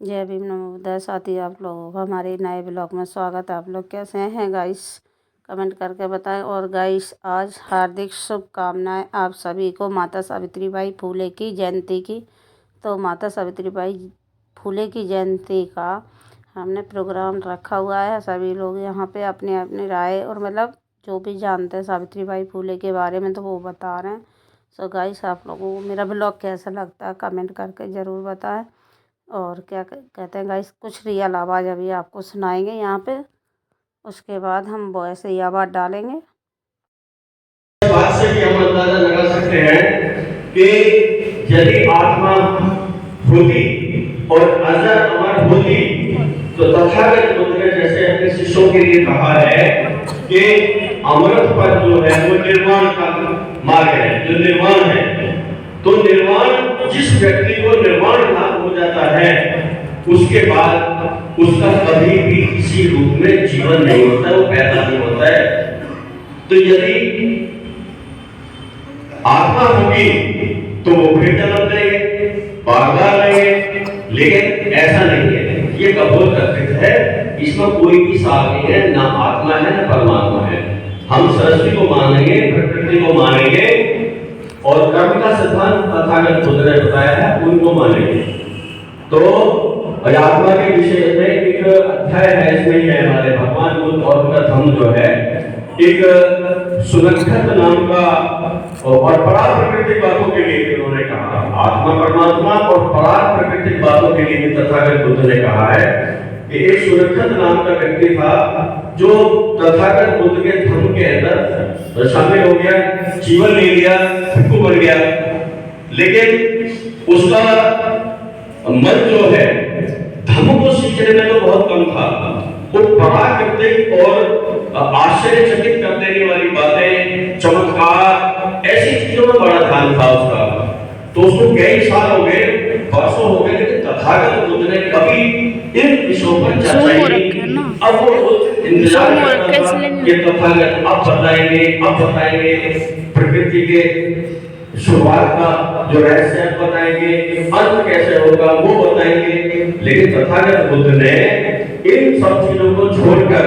जय भीम नमो बुद्धाय। साथी आप लोगों का हमारे नए ब्लॉग में स्वागत है। आप लोग कैसे हैं गाइस, कमेंट करके बताएं। और गाइस आज हार्दिक शुभकामनाएं आप सभी को माता सावित्रीबाई फुले की जयंती की। तो माता सावित्रीबाई फुले की जयंती का हमने प्रोग्राम रखा हुआ है। सभी लोग यहाँ पे अपनी अपनी राय और मतलब जो भी जानते हैं सावित्रीबाई फुले के बारे में तो वो बता रहे हैं। सो गाइस आप लोगों को मेरा ब्लॉग कैसा लगता है कमेंट करके ज़रूर बताएं। और क्या कहते हैं गाइस, कुछ रियल आवाज़ अभी आपको सुनाएंगे यहाँ पे, उसके बाद हम वॉइस ही आवाज़ डालेंगे। बात से भी हम अंदाजा लगा सकते हैं कि यदि आत्मा होती और अजर अमर होती तो तथागत बुद्ध ने जैसे अपने शिष्यों के लिए कहा है कि अमृत पर जो है वो निर्वाण का मार्ग है, जो निर्वाण है। तो निर्वाण, जिस व्यक्ति को निर्वाण प्राप्त हो जाता है उसके बाद उसका कभी भी किसी रूप में जीवन नहीं होता, वो पैदा नहीं होता है। तो यदि आत्मा होगी तो वो फिर जन्म लेंगे, बार-बार लेंगे, लेकिन ऐसा नहीं है। ये कबूल करते हैं, इसमें कोई भी साथ नहीं है, ना आत्मा है ना परमात्मा है। हम सरस्वती को मानेंगे, प्रकृति को मानेंगे और कर्म का सिद्धांत तथागत बुद्ध ने बताया है उनको मानेंगे। तो आत्मा के विषय में एक अध्याय है, इसमें ही है हमारे भगवान बुद्ध और उनका धम्म जो है एक सुरक्षित नाम का और परार प्राकृतिक बातों के लिए उन्होंने कहा। आत्मा परमात्मा और परार प्राकृतिक बातों के लिए तथागत बुद्ध ने कहा है कि एक सुरक्षित नाम का व्यक्ति था जो तथागत बुद्ध के धर्म के अंदर शामिल हो गया, जीवन ले लिया, भिक्षु बन गया, लेकिन उसका मन जो है धर्म को सीखने में तो बहुत कम था। वो प्राकृतिक और आश्चर्यचकित कर देने वाली बातें, चमत्कार, ऐसी चीजों में बड़ा ध्यान था उसका। तो उसको कई साल हो गए, वर्षों हो गए, लेकिन तथागत बुद्ध ने कभी इन विषयों पर चर्चा ही नहीं। अब वो इंतजार करता था कि तथागत अब बताएंगे प्रकृति के शुरुआत का जो रहस्य बताएंगे, अंत कैसे होगा वो बताएंगे। लेकिन तथागत बुद्ध ने इन सब चीजों को छोड़कर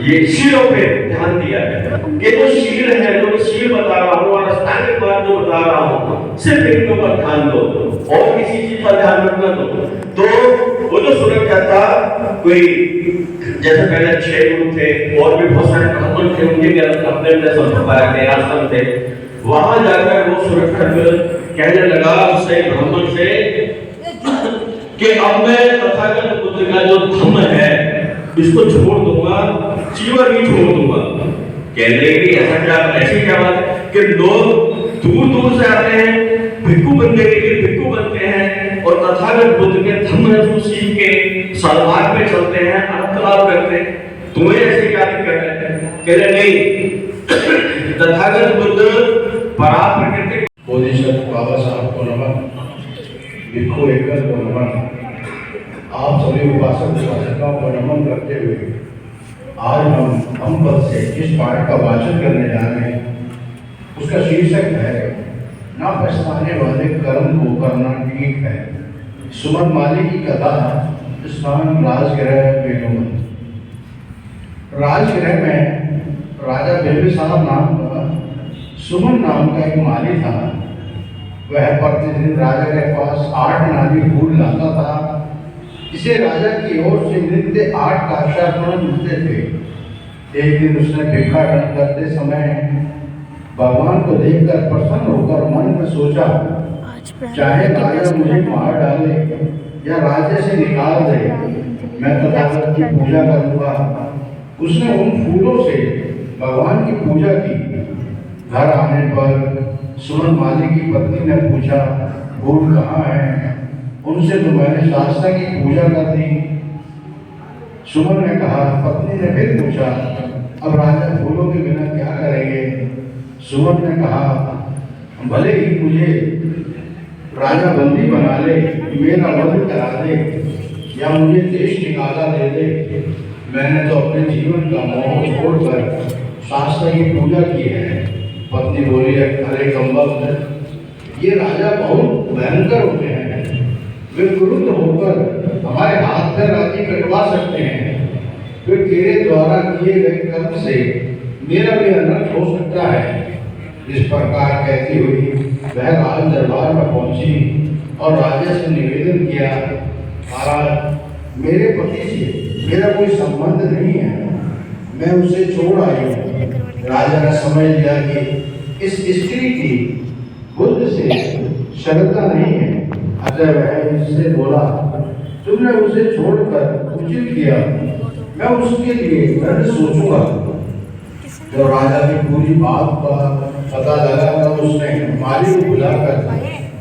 ये शीलों पे ध्यान दिया है कि जो शील है, जो शील बता रहा हूँ और अष्टांगिक बात जो बता रहा हूँ, सिर्फ इनके ऊपर ध्यान दो और किसी चीज पर ध्यान मत दो। तो वो जो सुरक्षा था, कोई जैसे पहले 6 गुरु थे और भी बहुत सारे ब्राह्मण थे, उनके भी अपने संप्रदाय के आश्रम थे। वहां जाकर वो सुरक्षा कहने लगा उससे ब्राह्मण से कि अब मैं तथागत बुद्ध का जो धम्म है इसको छोड़ दूंगा, जीवन ही छोड़ दूंगा। कहने लगे ऐसा क्या, ऐसी क्या बात कि लोग दूर दूर से आते हैं, भिक्षु बनने के लिए भिक्षु बनते हैं और तथागत बुद्ध के धम्म को सीख के सद्भाव में चलते हैं, अनंत लाभ करते हैं। तुम्हें ऐसी क्या दिक्कत है? कहने नहीं, तथागत बुद्ध परार प्राकृतिक बोधिसत्व बाबा साहब को नमन, भिक्षु एकल को नमन, आप सभी उपासक उपासिकाओं को नमन करते हुए आज हम पद से जिस पाठ का वाचन करने जा रहे हैं उसका शीर्षक है ना पछताने वाले कर्म को करना ठीक है। सुमन माली की कथा, स्थान राजगृह बेलूर। राजगृह में राजा बिंबिसार नाम का सुमन नाम का एक माली था। वह प्रतिदिन राजा के पास 8 नाली फूल लाता था। इसे राजा की ओर से नित्य 8 काशार्पण मिलते थे। एक दिन उसने भिक्षाटन करते समय भगवान को देखकर प्रसन्न होकर मन में सोचा, चाहे राजा मुझे मार डाले या राज्य से निकाल दे, मैं तथागत की पूजा करूंगा। उसने उन फूलों से भगवान की पूजा की। घर आने पर सुमन माली की पत्नी ने पूछा, फूल कहाँ है? उनसे तो मैंने शास्त्रा की पूजा कर दी। सुमन ने कहा। पत्नी ने फिर पूछा, अब राजा फूलों के बिना क्या करेंगे? सुमन ने कहा, भले ही मुझे राजा बंदी बना ले, मेरा वध करा दे या मुझे देश निकाला दे दे, मैंने तो अपने जीवन का मोह छोड़कर शास्त्रा की पूजा की है। पत्नी बोली, अरे कम्बल, ये राजा बहुत भयंकर होते हैं, वे क्रुद्ध होकर हमारे हाथ में राखी कटवा सकते हैं, फिर तेरे द्वारा किए गए कर्म से मेरा भी अनर्थ हो सकता है। इस प्रकार कहती हुई वह राज दरबार में पहुंची और राजा से निवेदन किया, महाराज, मेरे पति से मेरा कोई संबंध नहीं है, मैं उसे छोड़ आई हूँ। राजा ने समझ लिया कि इस स्त्री की बुद्ध से श्रद्धा नहीं है, अतः वह इससे बोला, तुमने उसे छोड़कर उचित किया, मैं उसके लिए दंड सोचूंगा। जब राजा की पूरी बात का पता लगा तब उसने माली को बुलाकर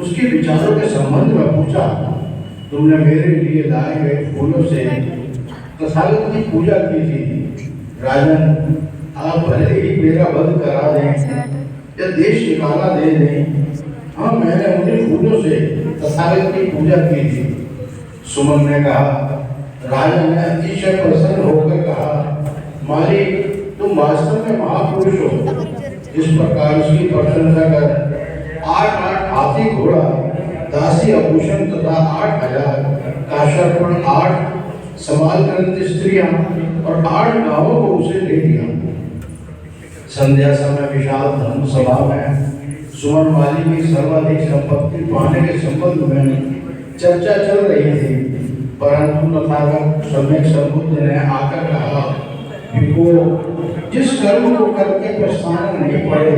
उसके विचारों के संबंध में पूछा, तुमने मेरे लिए लाए गए फूलों से तथागत की पूजा की थी। राजन, आप भले ही मेरा वध करा दें या देश निकाला दे दें, हाँ, मैंने उन्हीं फूलों से तथागत की पूजा की थी। सुमन ने कहा। राजा ने अतिशय प्रसन्न होकर कहा, माली, तुम वास्तव में महापुरुष हो। इस प्रकार उसकी प्रशंसा कर 8 हाथी घोड़ा, दासी आभूषण तथा 8,000 काशार्पण, 8 समालग्रंथ स्त्रियां और 8 गांवों को उसे दे दिया। संध्या समय विशाल धर्म सभा में सुमन माली की सर्वाधिक संपत्ति पाने के संबंध में चर्चा चल रही थी, परंतु तथागत सम्यक संबुद्ध ने आकर कहा, जिस कर्म को करके पछताना नहीं पड़े,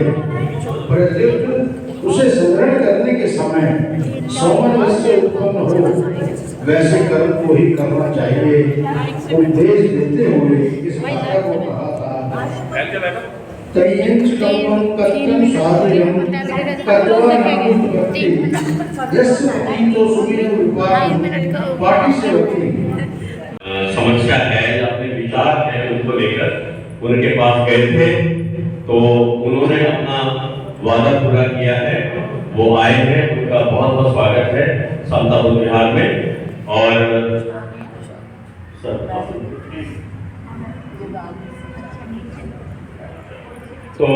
प्रत्युत उसे संग्रहण करने के समय सामंजस्य उत्पन्न हो, वैसे कर्म को ही करना चाहिए। उपदेश देते हुए इस बात को कहा था, तयंच कर्मं कर्तुं साध्यं कर्तवा नामुत्पत्ति, यस्य पतितो सुखिनो विपाकं पाटिसेवति। समस्या है या अपने विचार है उनको लेकर उनके पास गए थे, तो उन्होंने अपना वादा पूरा किया है। वो आए हैं, उनका बहुत बहुत स्वागत है समता बुद्ध विहार में। और तो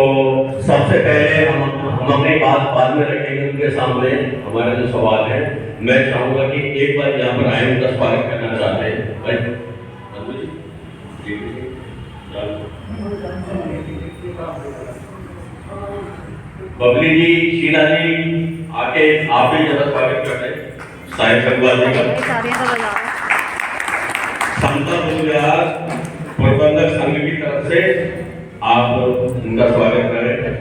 सबसे पहले हम अपनी बात बाद में रखेंगे उनके सामने। हमारा जो सवाल है, मैं चाहूंगा कि एक बार यहाँ पर आए, उनका स्वागत करना चाहते हैं। बबली जी, शीला जी, आके आप भी जरा स्वागत करते हैं साहिब संगवाल जी का। समता बुद्ध विहार प्रबंधक संघ की तरफ से आप उनका स्वागत करें।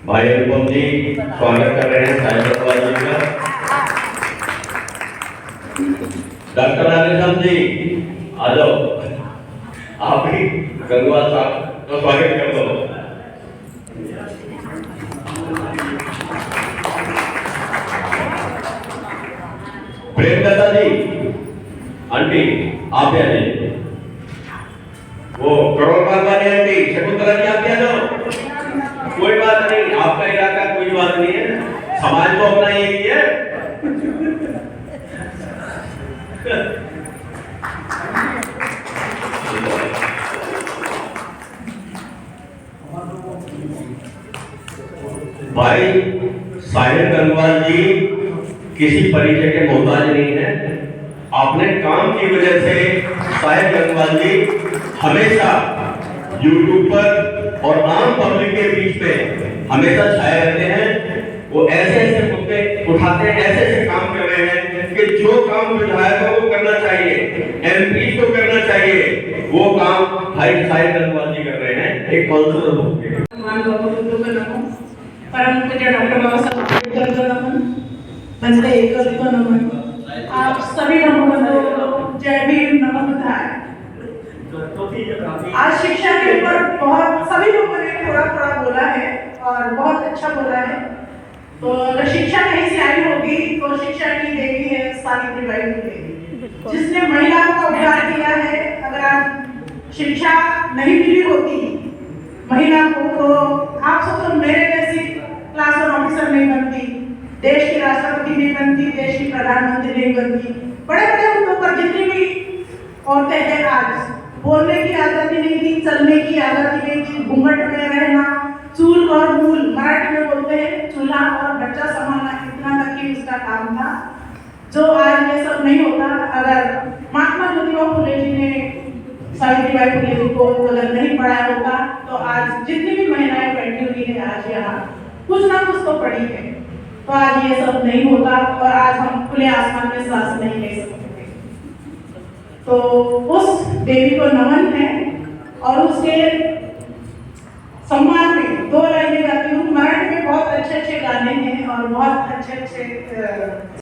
भाई अनुपम जी स्वागत कर रहे हैं साहिब संगवाल जी का। डॉक्टर राधेश्याम जी आ जाओ, आप भी गंगवाल साहब तो स्वागत कर दो। प्रेमलता जी, आंटी आप आ जाइए। वो करोड़पाल वाली आंटी शकुंतला जी आप आ जाओ। कोई बात नहीं, आपका इलाका कोई बात नहीं है, समाज को अपना एक ही है। भाई साहिब गंगवाल जी किसी परिचय के मोहताज नहीं है। अपने काम की वजह से साहिब गंगवाल जी हमेशा यूट्यूब पर और आम पब्लिक के बीच में हमेशा छाए रहते हैं। वो ऐसे ऐसे मुद्दे उठाते हैं, ऐसे ऐसे काम कर रहे हैं कि जो काम विधायक को वो करना चाहिए, एमपी को करना चाहिए, वो काम भाई साहिब गंगवाल जी कर रहे हैं एक काउंसलर होकर। परम पूज्य डॉक्टर बाबा साहब अम्बेडकर को नमन, बंदे एकल को नमन। आप सभी नमन, जय भीम, नमस्कार। आज शिक्षा के ऊपर बहुत सभी लोगों ने थोड़ा थोड़ा बोला है और बहुत अच्छा बोला है। तो अगर शिक्षा कहीं से आई होगी तो शिक्षा की देवी है सावित्रीबाई फुले, जिसने महिलाओं का उद्धार किया है। अगर आज शिक्षा नहीं मिली होती महिला को तो आप सब तो मेरे जैसी क्लास वन ऑफिसर नहीं बनती, देश की राष्ट्रपति नहीं बनती, देश की प्रधानमंत्री नहीं बनती, बड़े औरतें हैं आज, बोलने की आदत ही नहीं थी, चलने की आदत ही नहीं थी, घूंघट में रहना, चूल और मूल मराठी में बोलते हैं, चूल्हा और बच्चा संभालना, इतना तक ही उसका काम था, जो आज ये सब नहीं होता। अगर महात्मा ज्योतिबा फुले जी ने सावित्रीबाई फुले जी को अगर नहीं पढ़ाया होता तो आज जितनी भी महिलाएं बैठी हुई है आज यहाँ कुछ ना कुछ तो पढ़ी है, तो आज ये सब नहीं होता और आज हम खुले आसमान में सांस नहीं ले सकते। तो उस देवी को नमन है और उसके सम्मान में 2 लाइनें गाती हूँ। मराठी में बहुत अच्छे अच्छे गाने हैं और बहुत अच्छे अच्छे